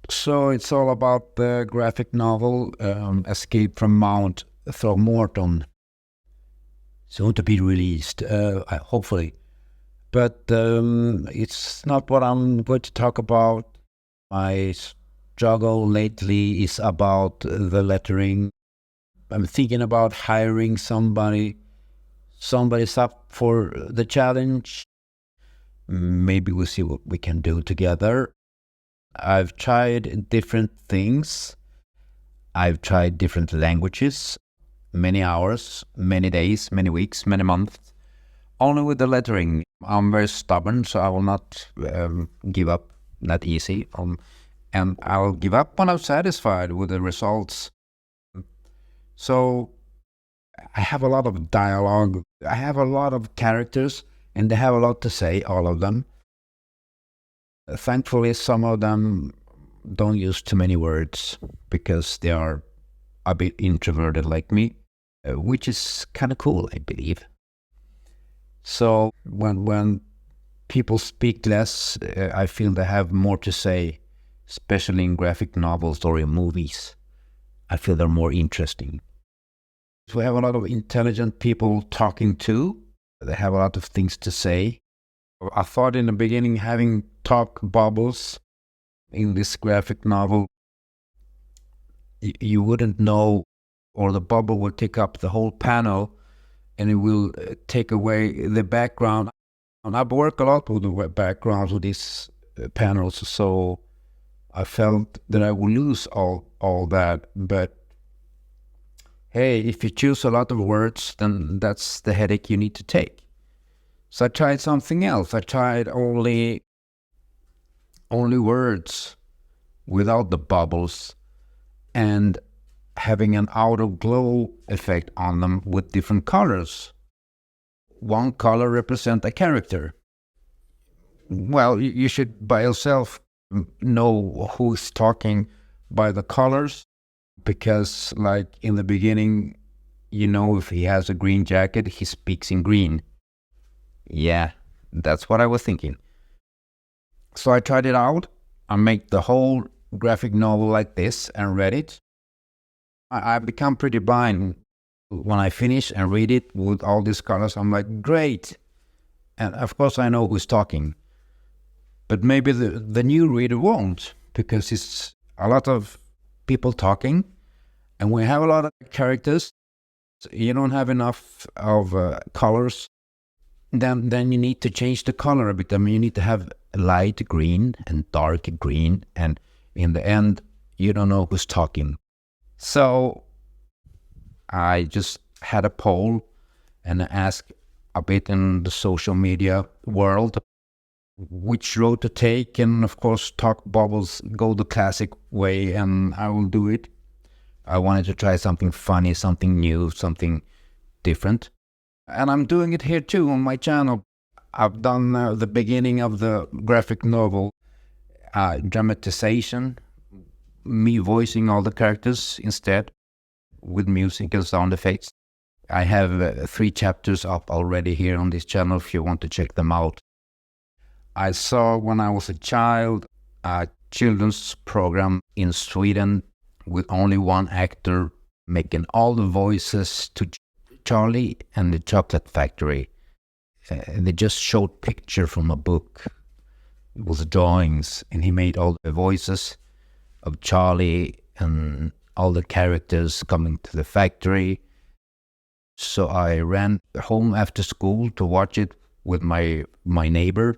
So it's all about the graphic novel Escape from Mount Throckmorton, soon to be released, hopefully. But it's not what I'm going to talk about. My struggle lately is about the lettering. I'm thinking about hiring somebody. Somebody's up for the challenge. Maybe we'll see what we can do together. I've tried different things. I've tried different languages, many hours, many days, many weeks, many months. Only with the lettering, I'm very stubborn, so I will not give up that easy. And I'll give up when I'm satisfied with the results. So I have a lot of dialogue. I have a lot of characters, and they have a lot to say, all of them. Thankfully, some of them don't use too many words because they are a bit introverted like me, which is kind of cool, I believe. So when people speak less, I feel they have more to say, especially in graphic novels or in movies. I feel they're more interesting. So we have a lot of intelligent people talking too. They have a lot of things to say. I thought in the beginning having talk bubbles in this graphic novel, you wouldn't know, or the bubble will take up the whole panel and it will take away the background. And I've worked a lot with the backgrounds with these panels, so I felt that I would lose all that. But hey, if you choose a lot of words, then that's the headache you need to take. So I tried something else. I tried only words without the bubbles and having an outer glow effect on them with different colors. One color represents a character. Well, you should by yourself know who's talking by the colors, because like in the beginning, you know, if he has a green jacket, he speaks in green. Yeah, that's what I was thinking. So I tried it out. I made the whole graphic novel like this and read it. I've become pretty blind. When I finish and read it with all these colors, I'm like, great. And of course I know who's talking. But maybe the new reader won't, because it's a lot of people talking. And we have a lot of characters. You don't have enough of colors. Then you need to change the color a bit. I mean, you need to have light green and dark green, and in the end, you don't know who's talking. So I just had a poll and asked a bit in the social media world which road to take, and of course, talk bubbles go the classic way, and I will do it. I wanted to try something funny, something new, something different. And I'm doing it here too on my channel. I've done the beginning of the graphic novel, dramatization, me voicing all the characters instead with music and sound effects. I have 3 chapters up already here on this channel if you want to check them out. I saw when I was a child a children's program in Sweden with only one actor making all the voices to Charlie and the Chocolate Factory. They just showed picture from a book. It was drawings, and he made all the voices of Charlie and all the characters coming to the factory. So I ran home after school to watch it with my neighbor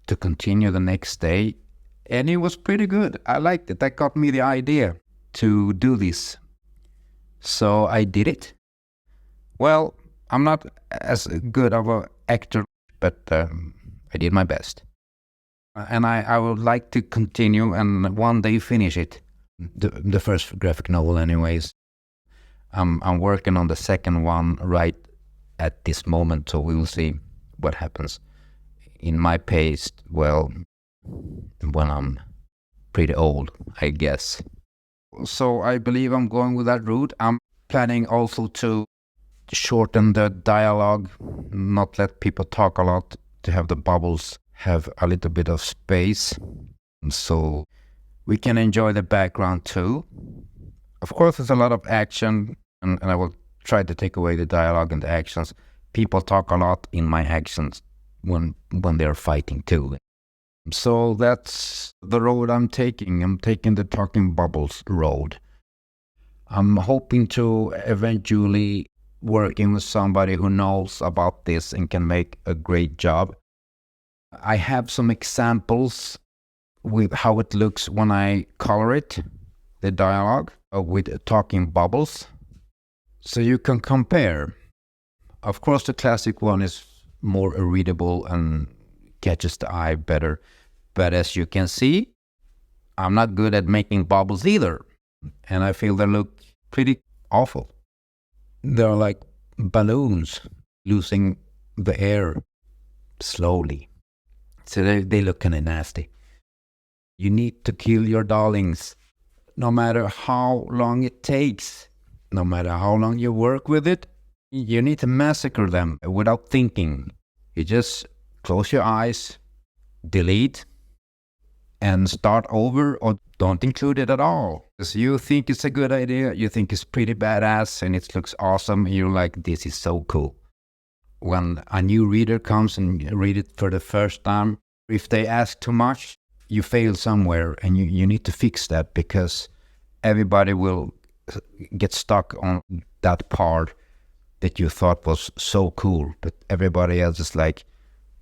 to continue the next day. And it was pretty good. I liked it. That got me the idea to do this. So I did it. Well, I'm not as good of an actor, but I did my best. And I would like to continue and one day finish it. The first graphic novel anyways. I'm working on the second one right at this moment, so we will see what happens. In my pace, well, when I'm pretty old, I guess. So I believe I'm going with that route. I'm planning also to shorten the dialogue, not let people talk a lot, to have the bubbles have a little bit of space. So We can enjoy the background too. Of course, there's a lot of action, and I will try to take away the dialogue and the actions. People talk a lot in my actions when they're fighting too. So that's the road I'm taking. I'm taking the talking bubbles road. I'm hoping to eventually working with somebody who knows about this and can make a great job. I have some examples with how it looks when I color it, the dialogue, with talking bubbles. So you can compare. Of course, the classic one is more readable and catches the eye better. But as you can see, I'm not good at making bubbles either. And I feel they look pretty awful. They're like balloons losing the air slowly. So they look kind of nasty. You need to kill your darlings, no matter how long it takes, no matter how long you work with it. You need to massacre them without thinking. You just close your eyes, delete, and start over, or don't include it at all. Because you think it's a good idea, you think it's pretty badass, and it looks awesome, and you're like, this is so cool. When a new reader comes and read it for the first time, if they ask too much, you fail somewhere, and you need to fix that, because everybody will get stuck on that part that you thought was so cool, but everybody else is like,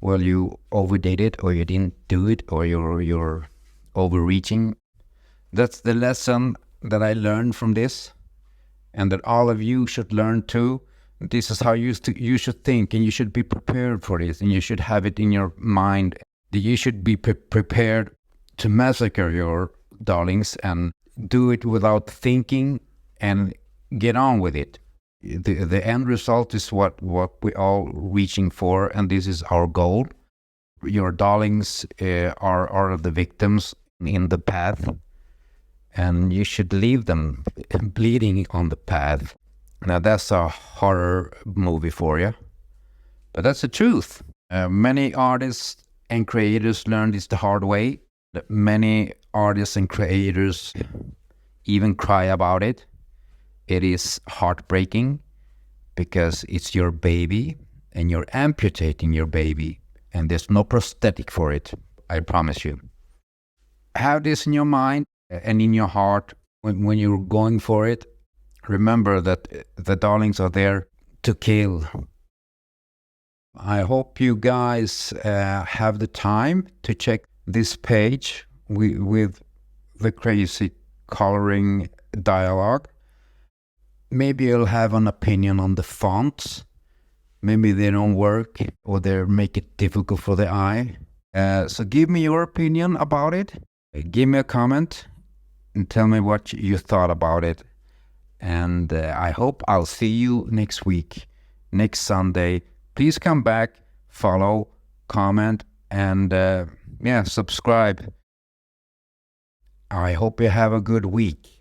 well, you overdid it, or you didn't do it, or you're overreaching. That's the lesson that I learned from this, and that all of you should learn too. This is how you should think, and you should be prepared for this, and you should have it in your mind that you should be prepared to massacre your darlings and do it without thinking and get on with it. The end result is what we all reaching for, and this is our goal. Your darlings are the victims in the path, and you should leave them bleeding on the path. Now that's a horror movie for you, but that's the truth. Many artists and creators learn this the hard way. Many artists and creators even cry about it. It is heartbreaking because it's your baby and you're amputating your baby, and there's no prosthetic for it, I promise you. Have this in your mind and in your heart when you're going for it. Remember that the darlings are there to kill. I hope you guys have the time to check this page with the crazy coloring dialogue. Maybe you'll have an opinion on the fonts. Maybe they don't work, or they make it difficult for the eye. So give me your opinion about it. Give me a comment and tell me what you thought about it. And I hope I'll see you next week, next Sunday. Please come back, follow, comment, and subscribe. I hope you have a good week.